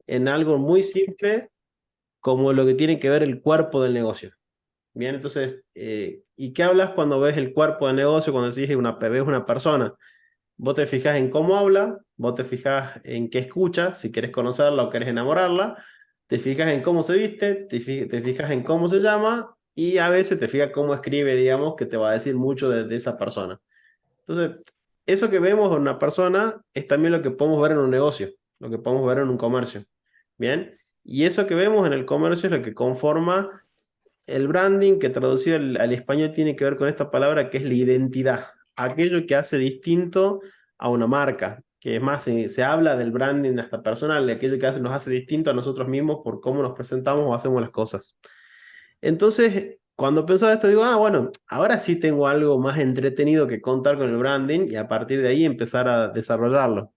en algo muy simple como lo que tiene que ver el cuerpo del negocio. Bien, entonces, ¿y qué hablas cuando ves el cuerpo del negocio, cuando decís ves una persona? Vos te fijas en cómo habla, vos te fijas en qué escucha, si querés conocerla o querés enamorarla, te fijas en cómo se viste, te fijas en cómo se llama y a veces te fijas cómo escribe, digamos, que te va a decir mucho de esa persona. Entonces, eso que vemos en una persona es también lo que podemos ver en un negocio, lo que podemos ver en un comercio. Bien, y eso que vemos en el comercio es lo que conforma el branding, que traducido al español tiene que ver con esta palabra que es la identidad, aquello que hace distinto a una marca, que es más, se habla del branding hasta personal, de aquello que nos hace distinto a nosotros mismos por cómo nos presentamos o hacemos las cosas. Entonces, cuando pensaba esto, digo, bueno, ahora sí tengo algo más entretenido que contar con el branding y a partir de ahí empezar a desarrollarlo.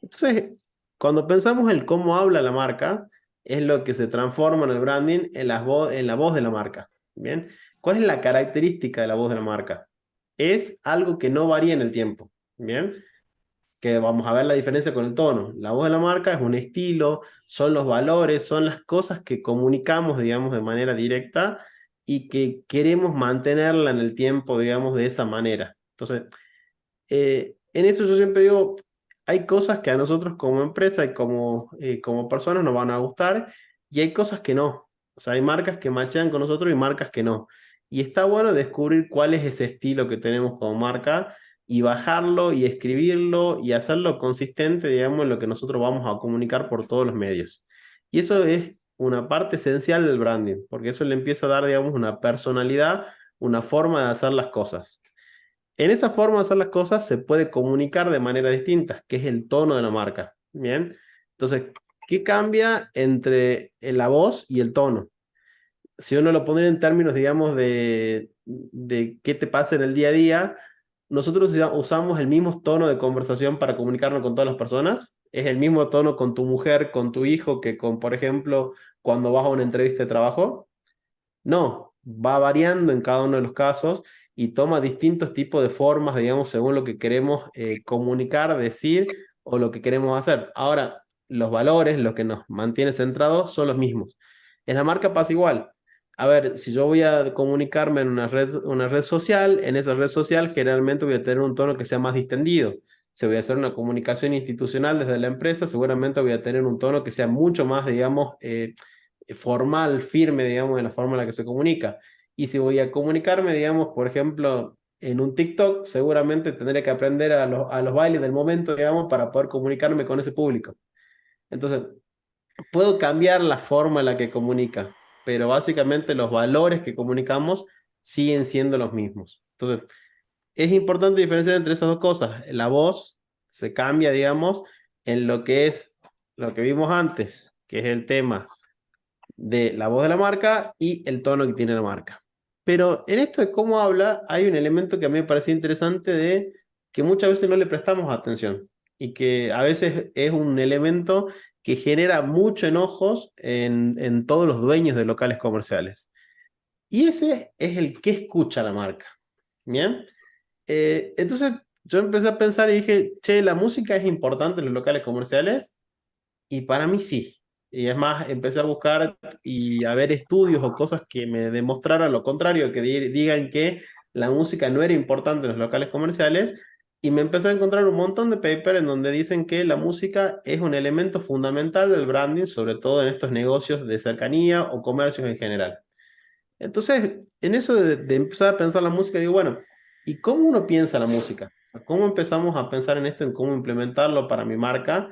Entonces, cuando pensamos en cómo habla la marca, es lo que se transforma en el branding en la voz de la marca. ¿Bien? ¿Cuál es la característica de la voz de la marca? Es algo que no varía en el tiempo. ¿Bien? Que vamos a ver la diferencia con el tono. La voz de la marca es un estilo, son los valores, son las cosas que comunicamos, digamos, de manera directa y que queremos mantenerla en el tiempo, digamos, de esa manera. Entonces, en eso yo siempre digo, hay cosas que a nosotros como empresa y como personas nos van a gustar y hay cosas que no. O sea, hay marcas que machean con nosotros y marcas que no. Y está bueno descubrir cuál es ese estilo que tenemos como marca y bajarlo y escribirlo y hacerlo consistente, digamos, en lo que nosotros vamos a comunicar por todos los medios. Y eso es una parte esencial del branding, porque eso le empieza a dar, digamos, una personalidad, una forma de hacer las cosas. En esa forma de hacer las cosas se puede comunicar de manera distinta, que es el tono de la marca. Bien, entonces, ¿qué cambia entre la voz y el tono? Si uno lo pone en términos, digamos, de qué te pasa en el día a día, nosotros usamos el mismo tono de conversación para comunicarnos con todas las personas. Es el mismo tono con tu mujer, con tu hijo, que con, por ejemplo, cuando vas a una entrevista de trabajo. No, va variando en cada uno de los casos y toma distintos tipos de formas, digamos, según lo que queremos comunicar, decir o lo que queremos hacer. Ahora, los valores, lo que nos mantiene centrados, son los mismos. En la marca pasa igual. A ver, si yo voy a comunicarme en una red social, en esa red social generalmente voy a tener un tono que sea más distendido. Si voy a hacer una comunicación institucional desde la empresa, seguramente voy a tener un tono que sea mucho más, digamos, formal, firme, digamos, en la forma en la que se comunica. Y si voy a comunicarme, digamos, por ejemplo, en un TikTok, seguramente tendré que aprender a los bailes del momento, digamos, para poder comunicarme con ese público. Entonces, puedo cambiar la forma en la que comunica, pero básicamente los valores que comunicamos siguen siendo los mismos. Entonces, es importante diferenciar entre esas dos cosas. La voz se cambia, digamos, en lo que es lo que vimos antes, que es el tema de la voz de la marca y el tono que tiene la marca. Pero en esto de cómo habla, hay un elemento que a mí me parece interesante de que muchas veces no le prestamos atención y que a veces es un elemento que genera mucho enojos en todos los dueños de locales comerciales. Y ese es el que escucha la marca. ¿Bien? Entonces yo empecé a pensar y dije, che, la música es importante en los locales comerciales. Y para mí sí. Y es más, empecé a buscar y a ver estudios o cosas que me demostraran lo contrario, que digan que la música no era importante en los locales comerciales. Y me empecé a encontrar un montón de papers en donde dicen que la música es un elemento fundamental del branding, sobre todo en estos negocios de cercanía o comercios en general. Entonces, en eso de empezar a pensar la música, digo, bueno, ¿y cómo uno piensa la música? O sea, ¿cómo empezamos a pensar en esto, en cómo implementarlo para mi marca?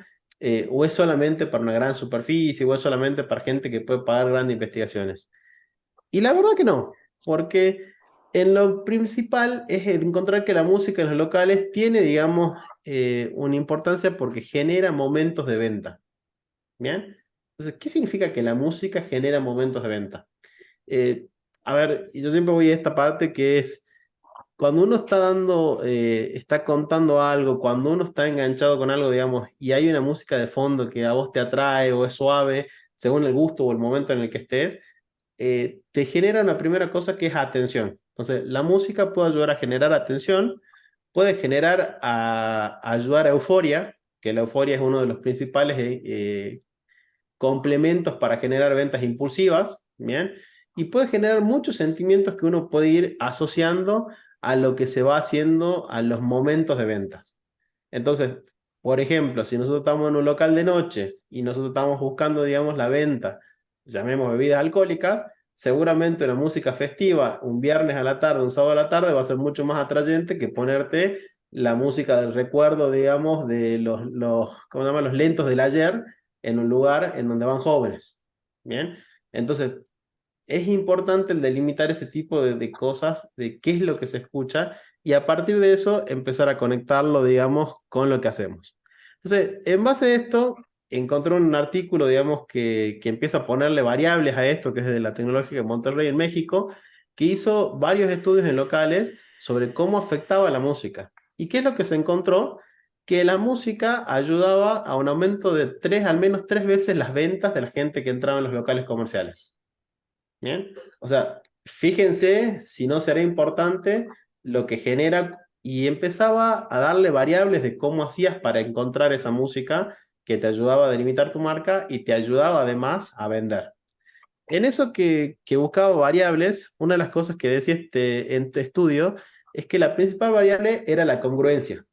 ¿O es solamente para una gran superficie? ¿O es solamente para gente que puede pagar grandes investigaciones? Y la verdad que no, porque en lo principal es encontrar que la música en los locales tiene, digamos, una importancia porque genera momentos de venta. ¿Bien? Entonces, ¿qué significa que la música genera momentos de venta? Eh, a ver, y yo siempre voy a esta parte que es cuando uno está está contando algo, cuando uno está enganchado con algo, digamos, y hay una música de fondo que a vos te atrae o es suave, según el gusto o el momento en el que estés, te genera una primera cosa que es atención. Entonces, la música puede ayudar a generar atención, puede a ayudar a euforia, que la euforia es uno de los principales complementos para generar ventas impulsivas, ¿bien? Y puede generar muchos sentimientos que uno puede ir asociando a lo que se va haciendo a los momentos de ventas. Entonces, por ejemplo, si nosotros estamos en un local de noche y nosotros estamos buscando, digamos, la venta, llamemos bebidas alcohólicas, seguramente una música festiva un viernes a la tarde, un sábado a la tarde va a ser mucho más atrayente que ponerte la música del recuerdo, digamos, de ¿cómo se llama? Los lentos del ayer en un lugar en donde van jóvenes. ¿Bien? Entonces, es importante el delimitar ese tipo de cosas, de qué es lo que se escucha, y a partir de eso empezar a conectarlo, digamos, con lo que hacemos. Entonces, en base a esto, encontré un artículo, digamos, que empieza a ponerle variables a esto, que es de la Tecnológica de Monterrey en México, que hizo varios estudios en locales sobre cómo afectaba la música. ¿Y qué es lo que se encontró? Que la música ayudaba a un aumento de al menos tres veces las ventas de la gente que entraba en los locales comerciales. ¿Bien? O sea, fíjense si no será importante lo que genera, y empezaba a darle variables de cómo hacías para encontrar esa música que te ayudaba a delimitar tu marca y te ayudaba además a vender. En eso que buscaba variables, una de las cosas que decía en este estudio es que la principal variable era la congruencia.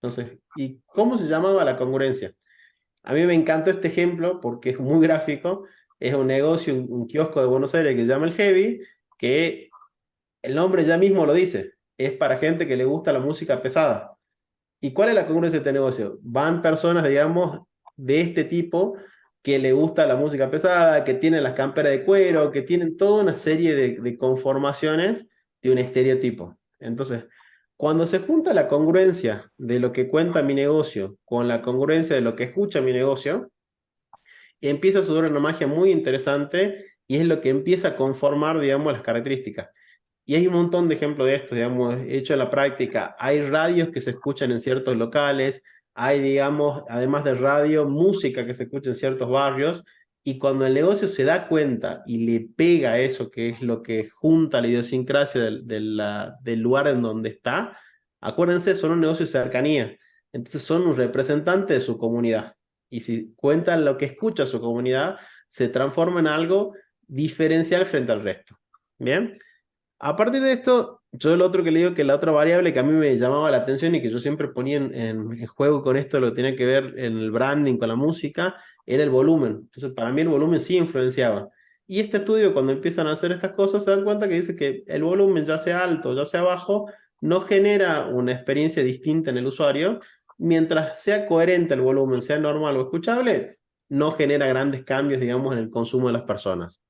Entonces, ¿y cómo se llamaba la congruencia? A mí me encantó este ejemplo porque es muy gráfico. Es un negocio, un kiosco de Buenos Aires que se llama El Heavy, que el nombre ya mismo lo dice. Es para gente que le gusta la música pesada. ¿Y cuál es la congruencia de este negocio? Van personas, digamos, de este tipo que le gusta la música pesada, que tienen las camperas de cuero, que tienen toda una serie de conformaciones de un estereotipo. Entonces, cuando se junta la congruencia de lo que cuenta mi negocio con la congruencia de lo que escucha mi negocio, empieza a suceder una magia muy interesante y es lo que empieza a conformar, digamos, las características. Y hay un montón de ejemplos de esto, digamos, hecho en la práctica. Hay radios que se escuchan en ciertos locales, hay, digamos, además de radio, música que se escucha en ciertos barrios, y cuando el negocio se da cuenta y le pega eso, que es lo que junta la idiosincrasia del lugar en donde está, acuérdense, son un negocio de cercanía, entonces son un representante de su comunidad. Y si cuentan lo que escucha su comunidad, se transforma en algo diferencial frente al resto. ¿Bien? A partir de esto, yo lo otro que le digo, que la otra variable que a mí me llamaba la atención y que yo siempre ponía en juego con esto, lo que tiene que ver en el branding, con la música, era el volumen. Entonces, para mí el volumen sí influenciaba. Y este estudio, cuando empiezan a hacer estas cosas, se dan cuenta que dice que el volumen, ya sea alto, ya sea bajo, no genera una experiencia distinta en el usuario. Mientras sea coherente el volumen, sea normal o escuchable, no genera grandes cambios, digamos, en el consumo de las personas.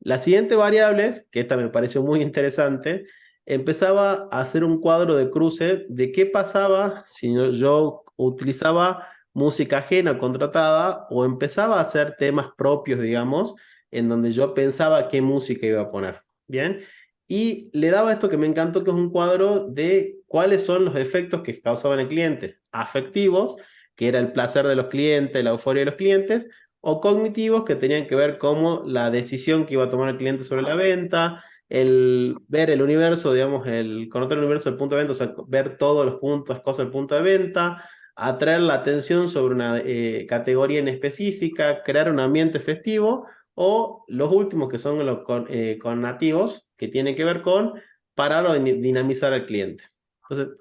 La siguiente variable, que esta me pareció muy interesante, empezaba a hacer un cuadro de cruce de qué pasaba si yo utilizaba música ajena contratada o empezaba a hacer temas propios, digamos, en donde yo pensaba qué música iba a poner. Bien, y le daba esto que me encantó, que es un cuadro de cuáles son los efectos que causaban el cliente, afectivos, que era el placer de los clientes, la euforia de los clientes, o cognitivos, que tenían que ver como la decisión que iba a tomar el cliente sobre la venta, el ver el universo, digamos, el conocer el universo del punto de venta, o sea, ver todos los puntos, cosas del punto de venta, atraer la atención sobre una categoría en específica, crear un ambiente festivo, o los últimos que son los con nativos, que tienen que ver con parar o dinamizar al cliente. Entonces,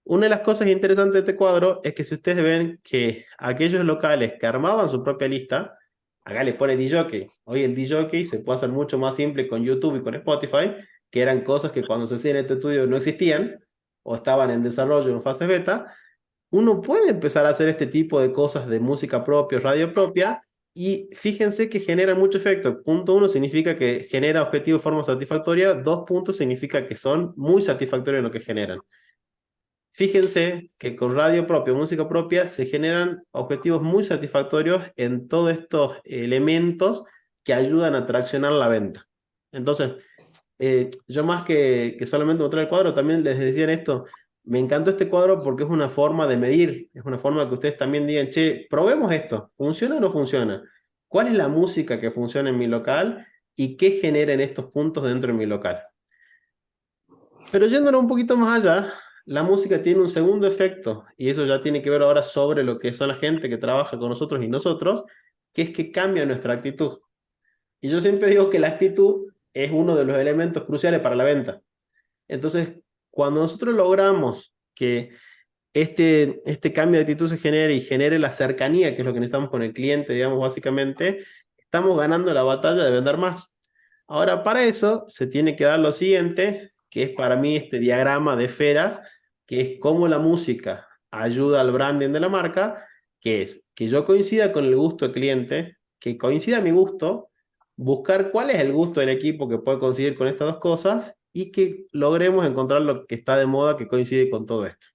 una de las cosas interesantes de este cuadro es que si ustedes ven que aquellos locales que armaban su propia lista, acá les pone DJ. Hoy el DJ se puede hacer mucho más simple con YouTube y con Spotify, que eran cosas que cuando se hacían en este estudio no existían o estaban en desarrollo en fase beta. Uno puede empezar a hacer este tipo de cosas de música propia, radio propia, y fíjense que genera mucho efecto. Punto uno significa que genera objetivos de forma satisfactoria, dos puntos significa que son muy satisfactorios en lo que generan. Fíjense que con radio propia, música propia, se generan objetivos muy satisfactorios en todos estos elementos que ayudan a traccionar la venta. Entonces, yo más que solamente mostrar el cuadro, también les decía esto, me encantó este cuadro porque es una forma de medir, es una forma que ustedes también digan, che, probemos esto, ¿funciona o no funciona? ¿Cuál es la música que funciona en mi local y qué genera en estos puntos dentro de mi local? Pero yéndonos un poquito más allá, la música tiene un segundo efecto, y eso ya tiene que ver ahora sobre lo que son la gente que trabaja con nosotros y nosotros, que es que cambia nuestra actitud. Y yo siempre digo que la actitud es uno de los elementos cruciales para la venta. Entonces, cuando nosotros logramos que este cambio de actitud se genere y genere la cercanía, que es lo que necesitamos con el cliente, digamos, básicamente, estamos ganando la batalla de vender más. Ahora, para eso se tiene que dar lo siguiente, que es para mí este diagrama de esferas, que es cómo la música ayuda al branding de la marca, que es que yo coincida con el gusto del cliente, que coincida mi gusto, buscar cuál es el gusto del equipo que puede coincidir con estas dos cosas y que logremos encontrar lo que está de moda que coincide con todo esto.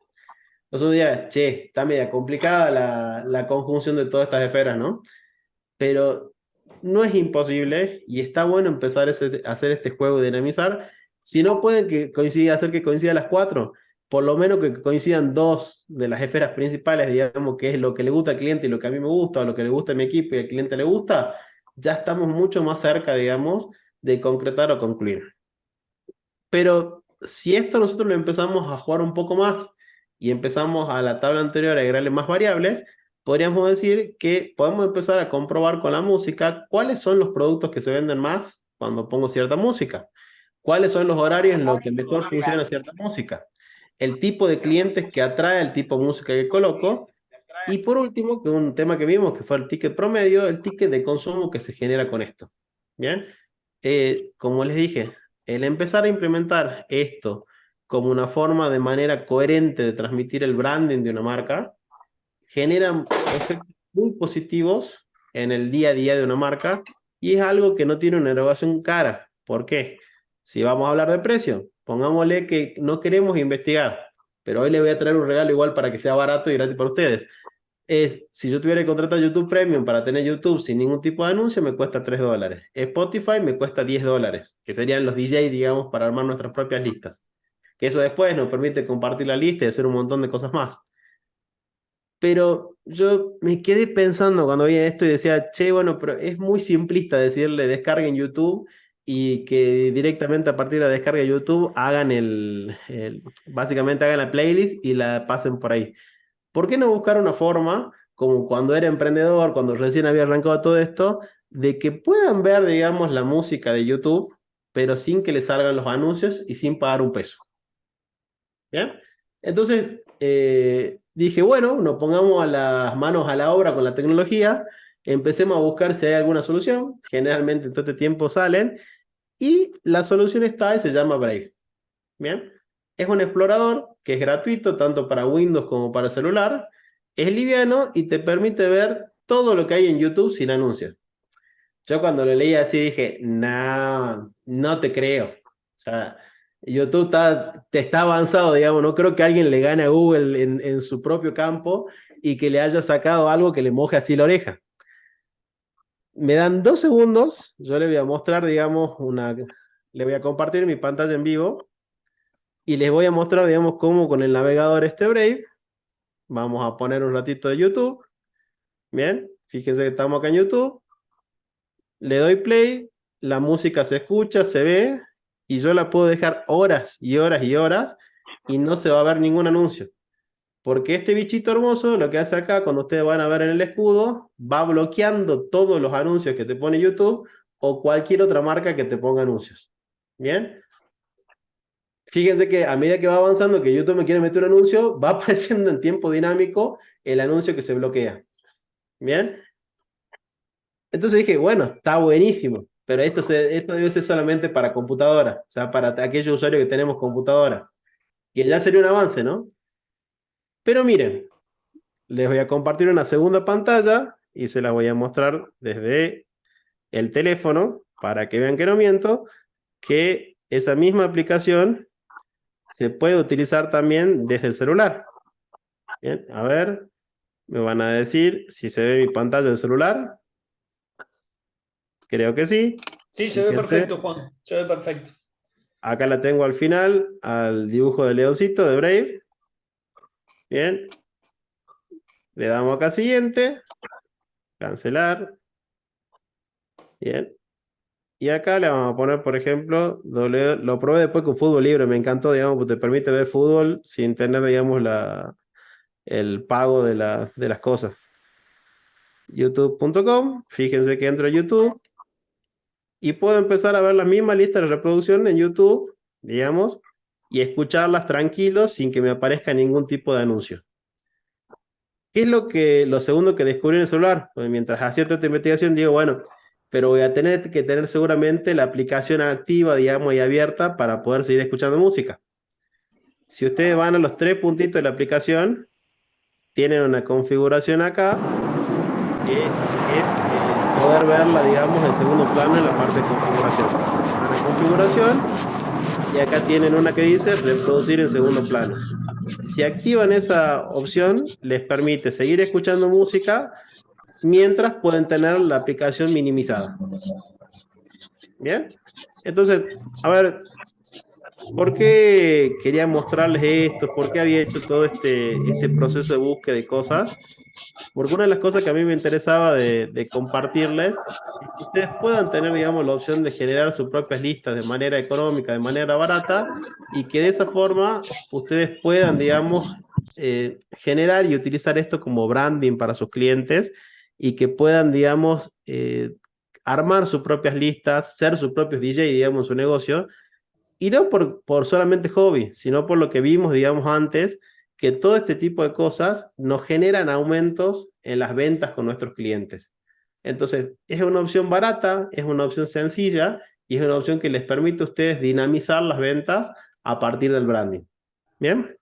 Entonces uno dirá, che, está media complicada la conjunción de todas estas esferas, ¿no? Pero no es imposible y está bueno empezar a hacer este juego y dinamizar. Si no pueden hacer que coincidan las cuatro, por lo menos que coincidan dos de las esferas principales, digamos, que es lo que le gusta al cliente y lo que a mí me gusta, o lo que le gusta a mi equipo y al cliente le gusta, ya estamos mucho más cerca, digamos, de concretar o concluir. Pero si esto nosotros lo empezamos a jugar un poco más y empezamos a la tabla anterior a agregarle más variables, podríamos decir que podemos empezar a comprobar con la música cuáles son los productos que se venden más cuando pongo cierta música, cuáles son los horarios en los que mejor funciona cierta música, el tipo de clientes que atrae el tipo de música que coloco y por último, que un tema que vimos que fue el ticket promedio, el ticket de consumo que se genera con esto. Bien, como les dije, el empezar a implementar esto como una forma de manera coherente de transmitir el branding de una marca, genera efectos muy positivos en el día a día de una marca y es algo que no tiene una erogación cara. ¿Por qué? Si vamos a hablar de precio, pongámosle que no queremos investigar, pero hoy le voy a traer un regalo igual para que sea barato y gratis para ustedes. Si yo tuviera que contratar YouTube Premium para tener YouTube sin ningún tipo de anuncio, me cuesta $3. Spotify me cuesta $10, que serían los DJ, digamos, para armar nuestras propias listas. Que eso después nos permite compartir la lista y hacer un montón de cosas más. Pero yo me quedé pensando cuando veía esto y decía, che, bueno, pero es muy simplista decirle descarguen YouTube y que directamente a partir de la descarga de YouTube hagan básicamente hagan la playlist y la pasen por ahí. ¿Por qué no buscar una forma, como cuando era emprendedor, cuando recién había arrancado todo esto, de que puedan ver, digamos, la música de YouTube, pero sin que les salgan los anuncios y sin pagar un peso? ¿Bien? Entonces, dije, bueno, nos pongamos a las manos a la obra con la tecnología, empecemos a buscar si hay alguna solución, generalmente en todo este tiempo salen, y la solución está y se llama Brave. ¿Bien? Es un explorador que es gratuito tanto para Windows como para celular, es liviano y te permite ver todo lo que hay en YouTube sin anuncios. Yo cuando lo leí así dije, no, no te creo. O sea, YouTube está avanzado, digamos, no creo que alguien le gane a Google en su propio campo y que le haya sacado algo que le moje así la oreja. Me dan 2 segundos, yo le voy a mostrar, digamos, le voy a compartir mi pantalla en vivo y les voy a mostrar, digamos, cómo con el navegador este Brave, vamos a poner un ratito de YouTube. Bien, fíjense que estamos acá en YouTube. Le doy play, la música se escucha, se ve, y yo la puedo dejar horas y horas y horas y no se va a ver ningún anuncio. Porque este bichito hermoso lo que hace acá, cuando ustedes van a ver en el escudo, va bloqueando todos los anuncios que te pone YouTube o cualquier otra marca que te ponga anuncios. Bien, fíjense que a medida que va avanzando, que YouTube me quiere meter un anuncio, va apareciendo en tiempo dinámico el anuncio que se bloquea. Bien, entonces dije, bueno, está buenísimo, pero esto debe ser solamente para computadora, o sea, para aquellos usuarios que tenemos computadora, que ya sería un avance, ¿no? Pero miren, les voy a compartir una segunda pantalla y se la voy a mostrar desde el teléfono para que vean que no miento, que esa misma aplicación se puede utilizar también desde el celular. Bien, a ver, me van a decir si se ve mi pantalla del celular. Creo que sí. Sí, se ve Fíjense, perfecto, Juan. Se ve perfecto. acá la tengo al final, al dibujo de leoncito de Brave. Bien, le damos acá siguiente, cancelar. Bien, y acá le vamos a poner, por ejemplo, lo probé después con fútbol libre, me encantó, digamos, porque te permite ver fútbol sin tener, digamos, el pago de las cosas. youtube.com, fíjense que entro a YouTube y puedo empezar a ver la misma lista de reproducción en YouTube, digamos, y escucharlas tranquilos sin que me aparezca ningún tipo de anuncio. ¿Qué es lo segundo que descubrí en el celular? Pues mientras hacía toda esta investigación, digo, bueno, pero voy a tener que tener seguramente la aplicación activa, digamos, y abierta para poder seguir escuchando música. Si ustedes van a los tres puntitos de la aplicación, tienen una configuración acá, que es poder verla, digamos, en segundo plano en la parte de configuración. Van a configuración y acá tienen una que dice reproducir en segundo plano. Si activan esa opción, les permite seguir escuchando música mientras pueden tener la aplicación minimizada. Bien, entonces, a ver, ¿por qué quería mostrarles esto? ¿Por qué había hecho todo este proceso de búsqueda de cosas? Porque una de las cosas que a mí me interesaba de compartirles es que ustedes puedan tener, digamos, la opción de generar sus propias listas de manera económica, de manera barata, y que de esa forma ustedes puedan, digamos, generar y utilizar esto como branding para sus clientes y que puedan, digamos, armar sus propias listas, ser sus propios DJ, digamos, en su negocio, y no por solamente hobby, sino por lo que vimos, digamos, antes, que todo este tipo de cosas nos generan aumentos en las ventas con nuestros clientes. Entonces, es una opción barata, es una opción sencilla y es una opción que les permite a ustedes dinamizar las ventas a partir del branding. Bien.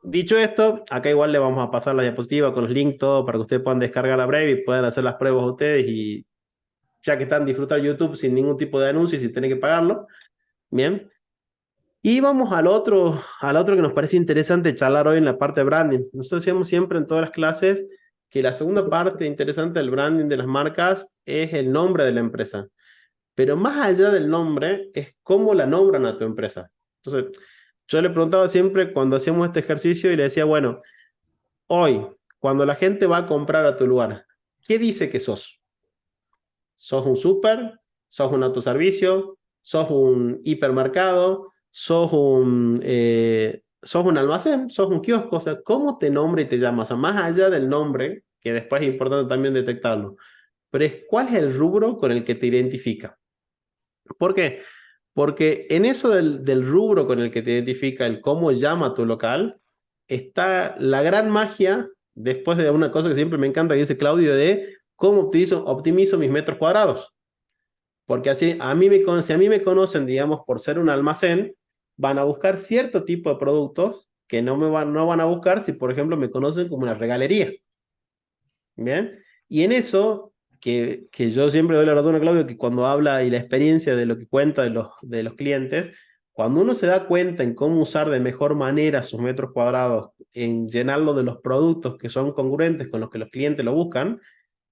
Dicho esto, acá igual le vamos a pasar la diapositiva con los links, todo para que ustedes puedan descargar la Brave y puedan hacer las pruebas ustedes y ya que están disfrutar YouTube sin ningún tipo de anuncio y sin tener que pagarlo. Bien. Y vamos al otro que nos parece interesante charlar hoy en la parte de branding. Nosotros decíamos siempre en todas las clases que la segunda parte interesante del branding de las marcas es el nombre de la empresa. Pero más allá del nombre es cómo la nombran a tu empresa. Entonces, yo le preguntaba siempre cuando hacíamos este ejercicio y le decía, bueno, hoy, cuando la gente va a comprar a tu lugar, ¿qué dice que sos? ¿Sos un súper? ¿Sos un autoservicio? ¿Sos un hipermercado? ¿Sos un almacén? ¿Sos un kiosco? O sea, ¿cómo te nombra y te llamas? O sea, más allá del nombre, que después es importante también detectarlo, pero es cuál es el rubro con el que te identifica. ¿Por qué? Porque en eso del rubro con el que te identifica, el cómo llama tu local, está la gran magia, después de una cosa que siempre me encanta, que dice Claudio, de cómo optimizo mis metros cuadrados. Porque así, si a mí me conocen, digamos, por ser un almacén, van a buscar cierto tipo de productos que no van a buscar si, por ejemplo, me conocen como una regalería. ¿Bien? Y en eso, que yo siempre doy la razón a Claudio, que cuando habla y la experiencia de lo que cuenta de los clientes, cuando uno se da cuenta en cómo usar de mejor manera sus metros cuadrados, en llenarlo de los productos que son congruentes con los que los clientes lo buscan,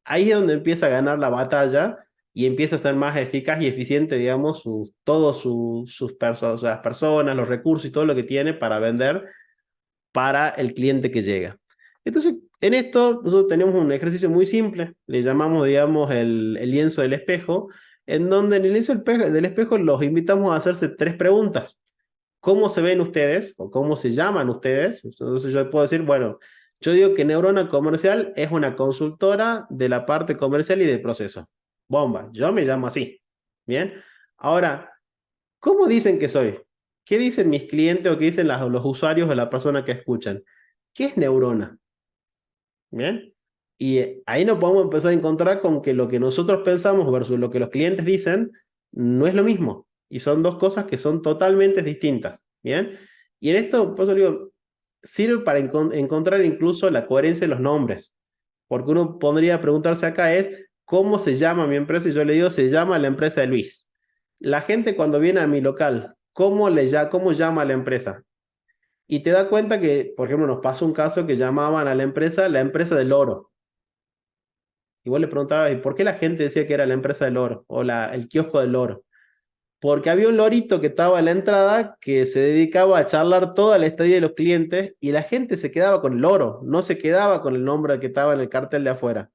ahí es donde empieza a ganar la batalla y empieza a ser más eficaz y eficiente, digamos, las personas, los recursos y todo lo que tiene para vender para el cliente que llega. Entonces, en esto nosotros tenemos un ejercicio muy simple, le llamamos, digamos, el lienzo del espejo, en donde en el lienzo del espejo los invitamos a hacerse tres preguntas. ¿Cómo se ven ustedes o cómo se llaman ustedes? Entonces yo puedo decir, bueno, yo digo que Neurona Comercial es una consultora de la parte comercial y de proceso. Bomba, yo me llamo así. Bien. Ahora, ¿cómo dicen que soy? ¿Qué dicen mis clientes o qué dicen los usuarios o la persona que escuchan? ¿Qué es Neurona? Bien. Y ahí nos podemos empezar a encontrar con que lo que nosotros pensamos versus lo que los clientes dicen no es lo mismo. Y son dos cosas que son totalmente distintas. Bien. Y en esto, por eso digo, sirve para encontrar incluso la coherencia de los nombres. Porque uno podría preguntarse acá es, ¿cómo se llama mi empresa? Y yo le digo, se llama la empresa de Luis. La gente cuando viene a mi local, ¿cómo llama a la empresa? Y te das cuenta que, por ejemplo, nos pasó un caso que llamaban a la empresa del oro. Y vos le preguntabas, ¿y por qué la gente decía que era la empresa del oro o el kiosco del oro? Porque había un lorito que estaba en la entrada que se dedicaba a charlar toda la estadía de los clientes y la gente se quedaba con el oro, no se quedaba con el nombre que estaba en el cartel de afuera.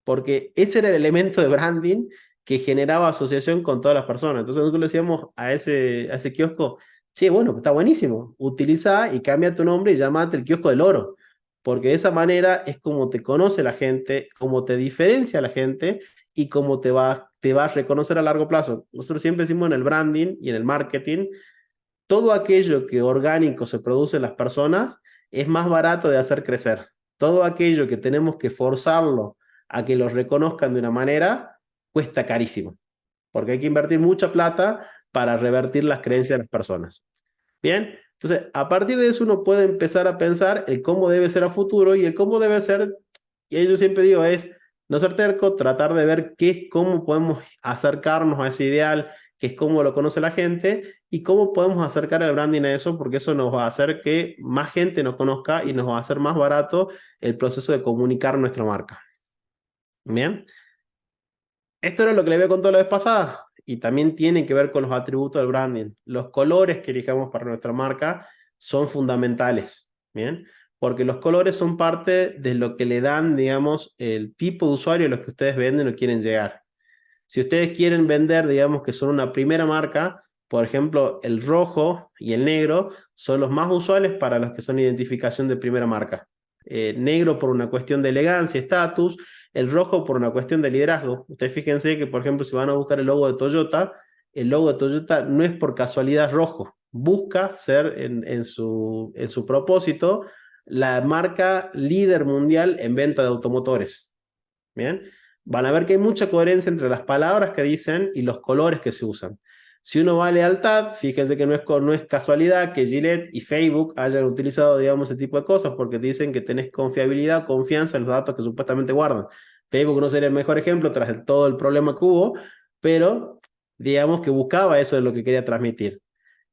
Porque ese era el elemento de branding que generaba asociación con todas las personas. Entonces nosotros le decíamos a ese kiosco, sí, bueno, está buenísimo, utiliza y cambia tu nombre y llámate el kiosco del oro. porque de esa manera es como te conoce la gente, como te diferencia la gente y cómo te va a reconocer a largo plazo. Nosotros siempre decimos en el branding y en el marketing, todo aquello que orgánico se produce en las personas es más barato de hacer crecer. Todo aquello que tenemos que forzarlo a que lo reconozcan de una manera, cuesta carísimo, porque hay que invertir mucha plata para revertir las creencias de las personas. Bien, entonces a partir de eso uno puede empezar a pensar el cómo debe ser a futuro y el cómo debe ser, y yo siempre digo, es no ser terco, tratar de ver qué es, cómo podemos acercarnos a ese ideal, qué es cómo lo conoce la gente y cómo podemos acercar el branding a eso, porque eso nos va a hacer que más gente nos conozca y nos va a hacer más barato el proceso de comunicar nuestra marca. Bien, esto era lo que le había contado la vez pasada y también tiene que ver con los atributos del branding. Los colores que elijamos para nuestra marca son fundamentales, ¿bien? Porque los colores son parte de lo que le dan, digamos, el tipo de usuario a los que ustedes venden o quieren llegar. Si ustedes quieren vender, digamos, que son una primera marca, por ejemplo, el rojo y el negro son los más usuales para los que son identificación de primera marca. Negro por una cuestión de elegancia, estatus, el rojo por una cuestión de liderazgo. Ustedes fíjense que, por ejemplo, si van a buscar el logo de Toyota no es por casualidad rojo. Busca ser en su propósito la marca líder mundial en venta de automotores. ¿Bien? Van a ver que hay mucha coherencia entre las palabras que dicen y los colores que se usan. Si uno va a lealtad, fíjense que no es casualidad que Gillette y Facebook hayan utilizado, digamos, ese tipo de cosas, porque dicen que tenés confiabilidad, confianza en los datos que supuestamente guardan. Facebook no sería el mejor ejemplo tras todo el problema que hubo, pero digamos que buscaba eso de lo que quería transmitir.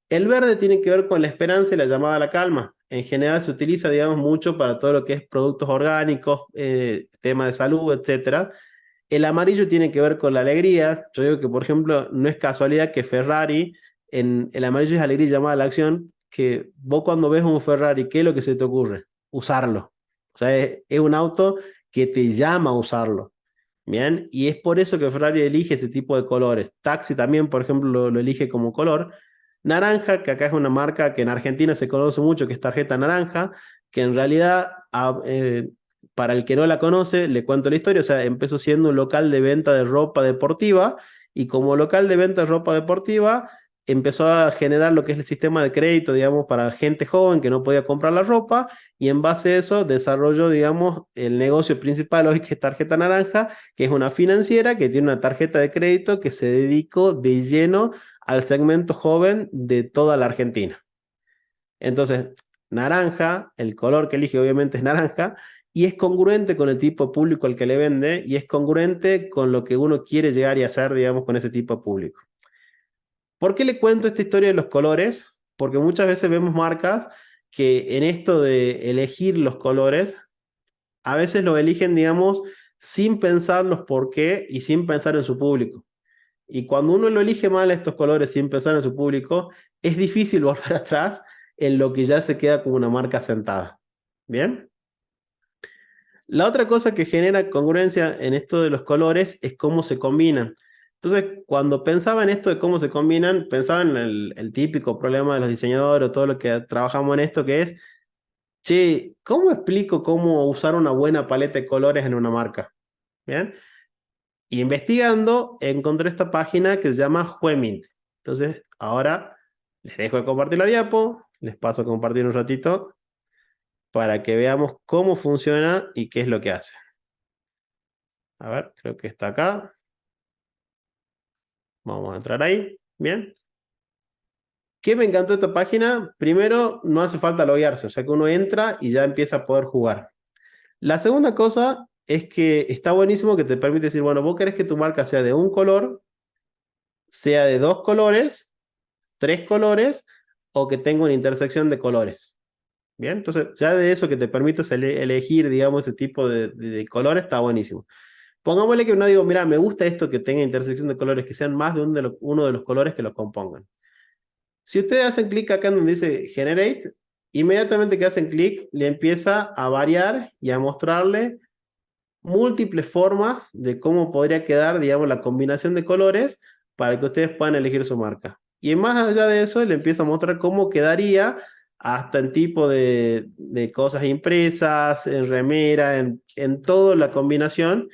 El verde tiene que ver con la esperanza y la llamada a la calma. En general se utiliza, digamos, mucho para todo lo que es productos orgánicos, tema de salud, etcétera. El amarillo tiene que ver con la alegría. Yo digo que, por ejemplo, no es casualidad que Ferrari, en el amarillo es alegría llamada a la acción, que vos cuando ves un Ferrari, ¿qué es lo que se te ocurre? Usarlo. O sea, es un auto que te llama a usarlo. Bien, y es por eso que Ferrari elige ese tipo de colores. Taxi también, por ejemplo, lo elige como color. Naranja, que acá es una marca que en Argentina se conoce mucho, que es tarjeta naranja, que en realidad, para el que no la conoce, le cuento la historia, o sea, empezó siendo un local de venta de ropa deportiva y como local de venta de ropa deportiva, empezó a generar lo que es el sistema de crédito, digamos, para gente joven que no podía comprar la ropa y en base a eso desarrolló, digamos, el negocio principal hoy que es Tarjeta Naranja, que es una financiera que tiene una tarjeta de crédito que se dedicó de lleno al segmento joven de toda la Argentina. Entonces, naranja, el color que elige obviamente es naranja, y es congruente con el tipo de público al que le vende, y es congruente con lo que uno quiere llegar y hacer, digamos, con ese tipo de público. ¿Por qué le cuento esta historia de los colores? Porque muchas veces vemos marcas que en esto de elegir los colores, a veces lo eligen, digamos, sin pensar los por qué y sin pensar en su público. Y cuando uno lo elige mal estos colores sin pensar en su público, es difícil volver atrás en lo que ya se queda como una marca sentada. ¿Bien? La otra cosa que genera congruencia en esto de los colores es cómo se combinan. Entonces, cuando pensaba en esto de cómo se combinan, pensaba en el típico problema de los diseñadores o todo lo que trabajamos en esto, que es, che, ¿cómo explico cómo usar una buena paleta de colores en una marca? ¿Bien? Y investigando, encontré esta página que se llama Juemint. Entonces, ahora les dejo de compartir la diapo, les paso a compartir un ratito para que veamos cómo funciona y qué es lo que hace. A ver, creo que está acá. Vamos a entrar ahí. Bien. ¿Qué me encantó de esta página? Primero, no hace falta loguearse, o sea que uno entra y ya empieza a poder jugar. La segunda cosa es que está buenísimo que te permite decir, bueno, vos querés que tu marca sea de un color, sea de dos colores, tres colores o que tenga una intersección de colores. Bien, entonces ya de eso que te permite elegir, digamos, ese tipo de colores está buenísimo. Pongámosle que uno digo, mira, me gusta esto que tenga intersección de colores, que sean más de uno de los colores que lo compongan. Si ustedes hacen clic acá en donde dice Generate, inmediatamente que hacen clic, le empieza a variar y a mostrarle múltiples formas de cómo podría quedar, digamos, la combinación de colores para que ustedes puedan elegir su marca. Y más allá de eso, le empieza a mostrar cómo quedaría hasta en tipo de cosas impresas, en remera, en toda la combinación,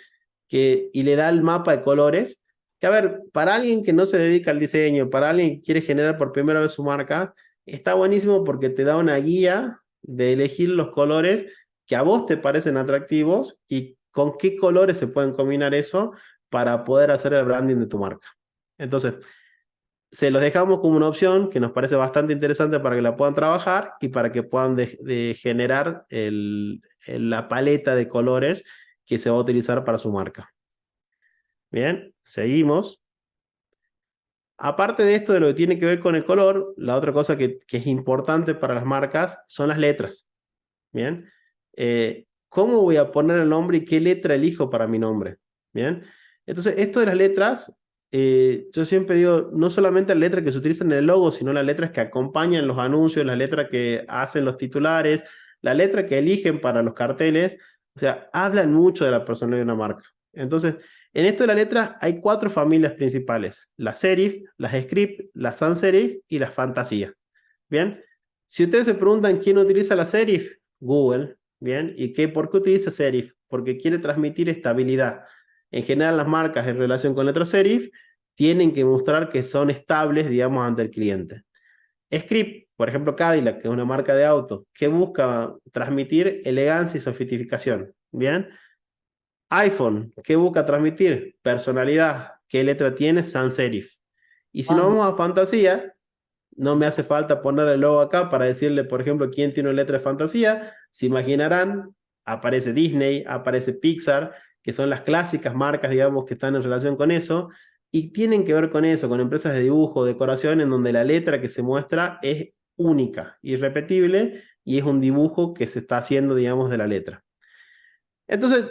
y le da el mapa de colores. Que a ver, para alguien que no se dedica al diseño, para alguien que quiere generar por primera vez su marca, está buenísimo porque te da una guía de elegir los colores que a vos te parecen atractivos y con qué colores se pueden combinar eso para poder hacer el branding de tu marca. Entonces, se los dejamos como una opción que nos parece bastante interesante para que la puedan trabajar y para que puedan de generar la paleta de colores que se va a utilizar para su marca. Bien, seguimos. Aparte de esto, de lo que tiene que ver con el color, la otra cosa que es importante para las marcas son las letras. Bien, ¿cómo voy a poner el nombre y qué letra elijo para mi nombre? Bien, entonces esto de las letras, yo siempre digo, no solamente las letras que se utilizan en el logo, sino las letras que acompañan los anuncios, las letras que hacen los titulares, la letra que eligen para los carteles, o sea, hablan mucho de la personalidad de una marca. Entonces, en esto de las letras hay 4 familias principales: las serif, las script, las sans serif y las fantasía. Bien, si ustedes se preguntan quién utiliza la serif, Google. Bien, ¿y por qué utiliza serif? Porque quiere transmitir estabilidad. En general, las marcas en relación con letras serif tienen que mostrar que son estables, digamos, ante el cliente. Script, por ejemplo, Cadillac, que es una marca de auto, que busca transmitir elegancia y sofisticación. Bien, iPhone, ¿qué busca transmitir? Personalidad. ¿Qué letra tiene? Sans serif. Y si nos Ah, vamos a fantasía, no me hace falta poner el logo acá para decirle, por ejemplo, quién tiene una letra de fantasía. Se imaginarán, aparece Disney, aparece Pixar, que son las clásicas marcas, digamos, que están en relación con eso, y tienen que ver con eso, con empresas de dibujo, decoración, en donde la letra que se muestra es única, irrepetible, y es un dibujo que se está haciendo, digamos, de la letra. Entonces,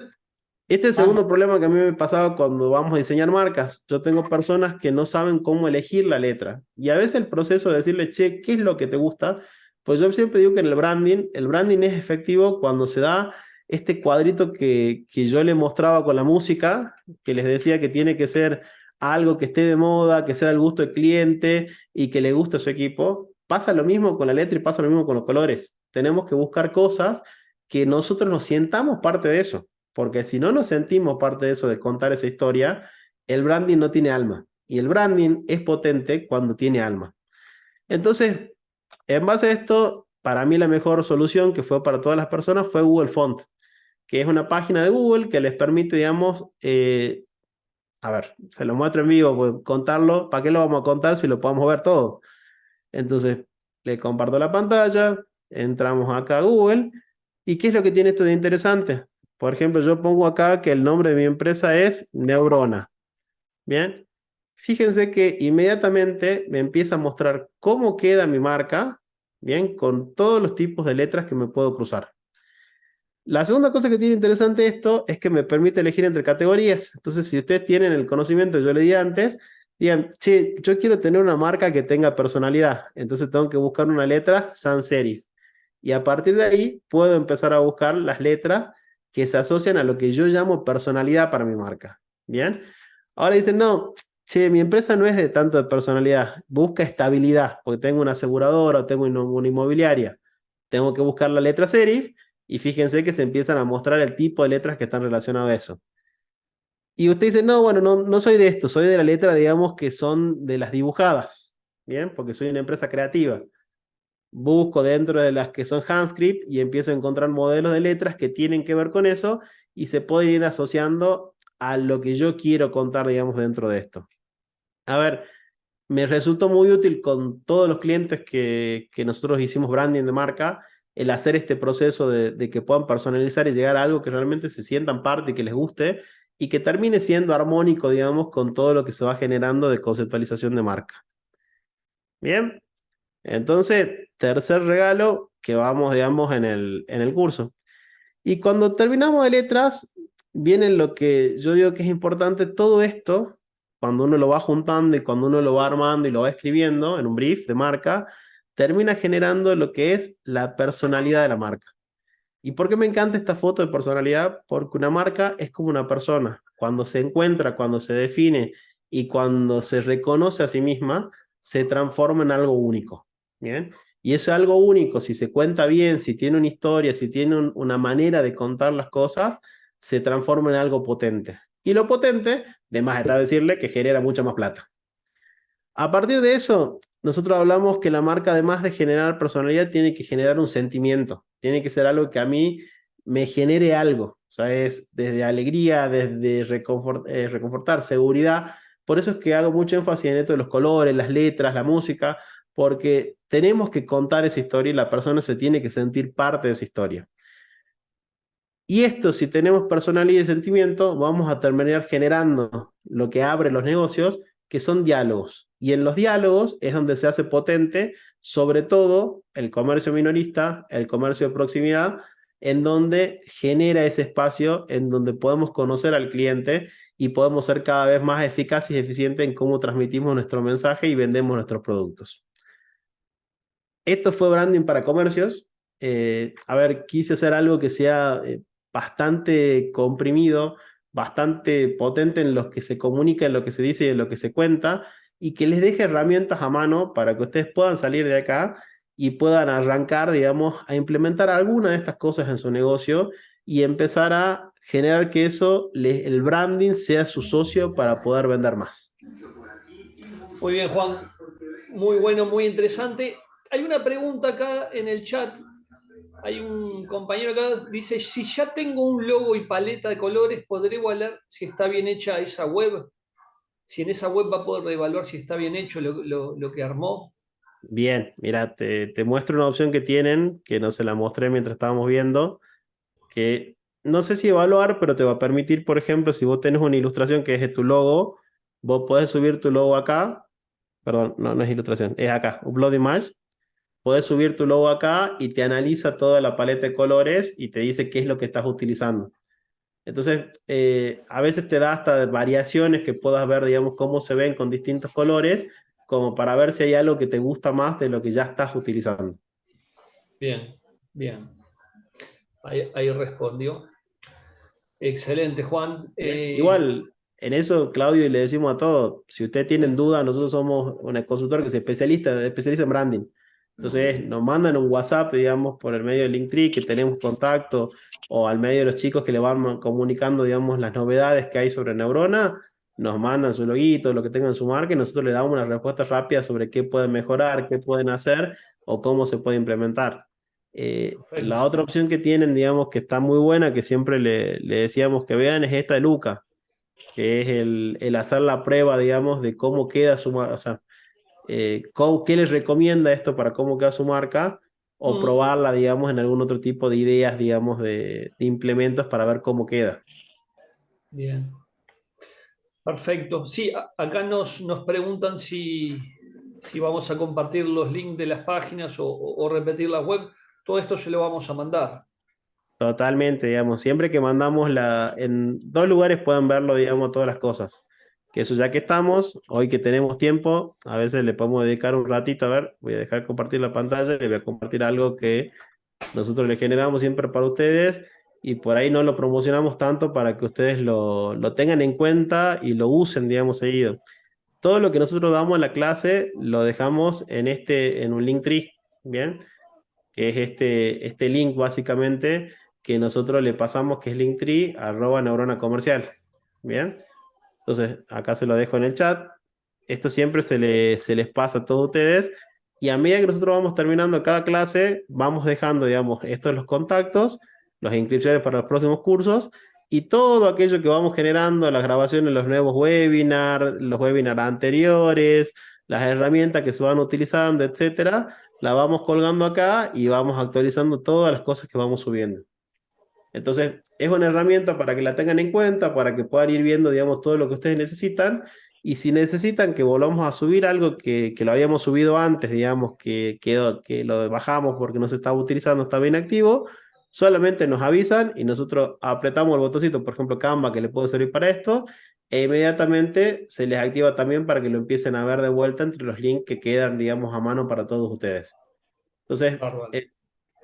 este es el ah, segundo problema que a mí me pasaba cuando vamos a diseñar marcas. Yo tengo personas que no saben cómo elegir la letra. Y a veces el proceso de decirle, che, ¿qué es lo que te gusta? Pues yo siempre digo que en el branding es efectivo cuando se da este cuadrito que yo le mostraba con la música, que les decía que tiene que ser algo que esté de moda, que sea del gusto del cliente y que le guste a su equipo. Pasa lo mismo con la letra y pasa lo mismo con los colores. Tenemos que buscar cosas que nosotros nos sientamos parte de eso. Porque si no nos sentimos parte de eso, de contar esa historia, el branding no tiene alma. Y el branding es potente cuando tiene alma. Entonces, en base a esto, para mí la mejor solución que fue para todas las personas fue Google Font, que es una página de Google que les permite, digamos, a ver, se lo muestro en vivo, pues, contarlo, ¿para qué lo vamos a contar si lo podemos ver todo? Entonces, le comparto la pantalla, entramos acá a Google, ¿y qué es lo que tiene esto de interesante? Por ejemplo, yo pongo acá que el nombre de mi empresa es Neurona. Bien, fíjense que inmediatamente me empieza a mostrar cómo queda mi marca, bien, con todos los tipos de letras que me puedo cruzar. La segunda cosa que tiene interesante esto es que me permite elegir entre categorías. Entonces, si ustedes tienen el conocimiento que yo le di antes, digan, che, yo quiero tener una marca que tenga personalidad. Entonces tengo que buscar una letra sans serif. Y a partir de ahí puedo empezar a buscar las letras que se asocian a lo que yo llamo personalidad para mi marca. Bien. Ahora dicen, no, che, mi empresa no es de tanto de personalidad, busca estabilidad, porque tengo una aseguradora o tengo una inmobiliaria. Tengo que buscar la letra serif y fíjense que se empiezan a mostrar el tipo de letras que están relacionadas a eso. Y usted dice, no, bueno, no, no soy de esto, soy de la letra, digamos, que son de las dibujadas, ¿bien? Porque soy una empresa creativa. Busco dentro de las que son Handscript y empiezo a encontrar modelos de letras que tienen que ver con eso y se pueden ir asociando a lo que yo quiero contar, digamos, dentro de esto. A ver, me resultó muy útil con todos los clientes que nosotros hicimos branding de marca, el hacer este proceso de que puedan personalizar y llegar a algo que realmente se sientan parte y que les guste y que termine siendo armónico, digamos, con todo lo que se va generando de conceptualización de marca. Bien, entonces, tercer regalo que vamos, digamos, en el curso. Y cuando terminamos de letras, viene lo que yo digo que es importante, todo esto, cuando uno lo va juntando y cuando uno lo va armando y lo va escribiendo en un brief de marca, termina generando lo que es la personalidad de la marca. ¿Y por qué me encanta esta foto de personalidad? Porque una marca es como una persona. Cuando se encuentra, cuando se define y cuando se reconoce a sí misma, se transforma en algo único. ¿Bien? Y es algo único, si se cuenta bien, si tiene una historia, si tiene una manera de contar las cosas, se transforma en algo potente. Y lo potente, de más está decirle que genera mucha más plata. A partir de eso, nosotros hablamos que la marca, además de generar personalidad, tiene que generar un sentimiento, tiene que ser algo que a mí me genere algo, o sea, es desde alegría, desde reconfortar, seguridad. Por eso es que hago mucho énfasis en esto de los colores, las letras, la música, porque tenemos que contar esa historia y la persona se tiene que sentir parte de esa historia. Y esto, si tenemos personalidad y sentimiento, vamos a terminar generando lo que abre los negocios, que son diálogos. Y en los diálogos es donde se hace potente, sobre todo el comercio minorista, el comercio de proximidad, en donde genera ese espacio en donde podemos conocer al cliente y podemos ser cada vez más eficaces y eficientes en cómo transmitimos nuestro mensaje y vendemos nuestros productos. Esto fue branding para comercios. A ver, quise hacer algo que sea bastante comprimido, bastante potente en lo que se comunica, en lo que se dice y en lo que se cuenta, y que les deje herramientas a mano para que ustedes puedan salir de acá y puedan arrancar, digamos, a implementar alguna de estas cosas en su negocio y empezar a generar que eso, el branding sea su socio para poder vender más. Muy bien, Juan. Muy bueno, muy interesante. Hay una pregunta acá en el chat. Hay un compañero acá, dice, si ya tengo un logo y paleta de colores, ¿podré evaluar si está bien hecha esa web? Si en esa web va a poder evaluar si está bien hecho lo que armó. Bien, mira, te muestro una opción que tienen, que no se la mostré mientras estábamos viendo, que no sé si evaluar, pero te va a permitir, por ejemplo, si vos tenés una ilustración que es de tu logo, vos podés subir tu logo acá, perdón, no, no es ilustración, es acá, Upload Image, podés subir tu logo acá y te analiza toda la paleta de colores y te dice qué es lo que estás utilizando. Entonces, a veces te da hasta variaciones que puedas ver, digamos, cómo se ven con distintos colores, como para ver si hay algo que te gusta más de lo que ya estás utilizando. Bien, bien. Ahí respondió. Excelente, Juan. Bien. Igual, en eso, Claudio, y le decimos a todos, si ustedes tienen dudas, nosotros somos una consultora que se especializa en branding. Entonces, nos mandan un WhatsApp, digamos, por el medio del Linktree, que tenemos contacto, o al medio de los chicos que le van comunicando, digamos, las novedades que hay sobre Neurona, nos mandan su loguito, lo que tengan en su marca, y nosotros le damos una respuesta rápida sobre qué pueden mejorar, qué pueden hacer, o cómo se puede implementar. La Perfecto. otra opción que tienen, digamos, que está muy buena, que siempre le decíamos que vean, es esta de Luca, que es el hacer la prueba, digamos, de cómo queda su marca, o sea, qué les recomienda esto para cómo queda su marca, o probarla, digamos, en algún otro tipo de ideas, digamos, de implementos para ver cómo queda. Bien. Perfecto. Sí, acá nos preguntan si vamos a compartir los links de las páginas o repetir la web. Todo esto se lo vamos a mandar. Totalmente, digamos, siempre que mandamos en dos lugares pueden verlo, digamos, todas las cosas. Que eso ya que estamos, hoy que tenemos tiempo, a veces le podemos dedicar un ratito, a ver, voy a dejar compartir la pantalla y le voy a compartir algo que nosotros le generamos siempre para ustedes y por ahí no lo promocionamos tanto para que ustedes lo tengan en cuenta y lo usen, digamos, seguido. Todo lo que nosotros damos en la clase lo dejamos en un Linktree, ¿bien? Que es este link básicamente que nosotros le pasamos, que es linktree @neurona comercial. Bien, entonces acá se lo dejo en el chat. Esto siempre se les pasa a todos ustedes. Y a medida que nosotros vamos terminando cada clase, vamos dejando, digamos, estos los contactos, las inscripciones para los próximos cursos y todo aquello que vamos generando, las grabaciones, los nuevos webinars, los webinars anteriores, las herramientas que se van utilizando, etcétera, la vamos colgando acá y vamos actualizando todas las cosas que vamos subiendo. Entonces, es una herramienta para que la tengan en cuenta, para que puedan ir viendo, digamos, todo lo que ustedes necesitan. Y si necesitan que volvamos a subir algo que lo habíamos subido antes, digamos, que lo bajamos porque no se estaba utilizando, estaba inactivo, solamente nos avisan y nosotros apretamos el botoncito, por ejemplo, Canva, que le puede servir para esto, e inmediatamente se les activa también para que lo empiecen a ver de vuelta entre los links que quedan, digamos, a mano para todos ustedes. Entonces, Bárbaro.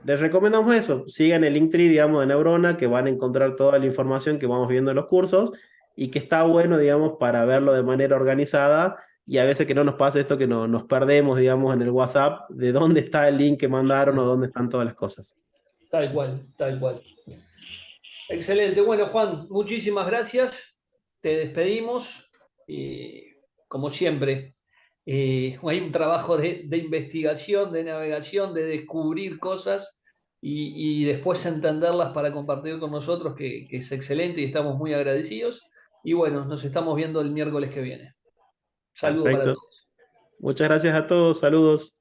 les recomendamos eso, sigan el Linktree, digamos, de Neurona, que van a encontrar toda la información que vamos viendo en los cursos y que está bueno, digamos, para verlo de manera organizada y a veces que no nos pasa esto que nos perdemos, digamos, en el WhatsApp de dónde está el link que mandaron o dónde están todas las cosas. Tal cual, tal cual. Excelente. Bueno, Juan, muchísimas gracias. Te despedimos. Como siempre, hay un trabajo de investigación, de navegación, de descubrir cosas y después entenderlas para compartir con nosotros, que es excelente y estamos muy agradecidos. Y bueno, nos estamos viendo el miércoles que viene. Saludo para Perfecto. todos. Muchas gracias a todos. Saludos.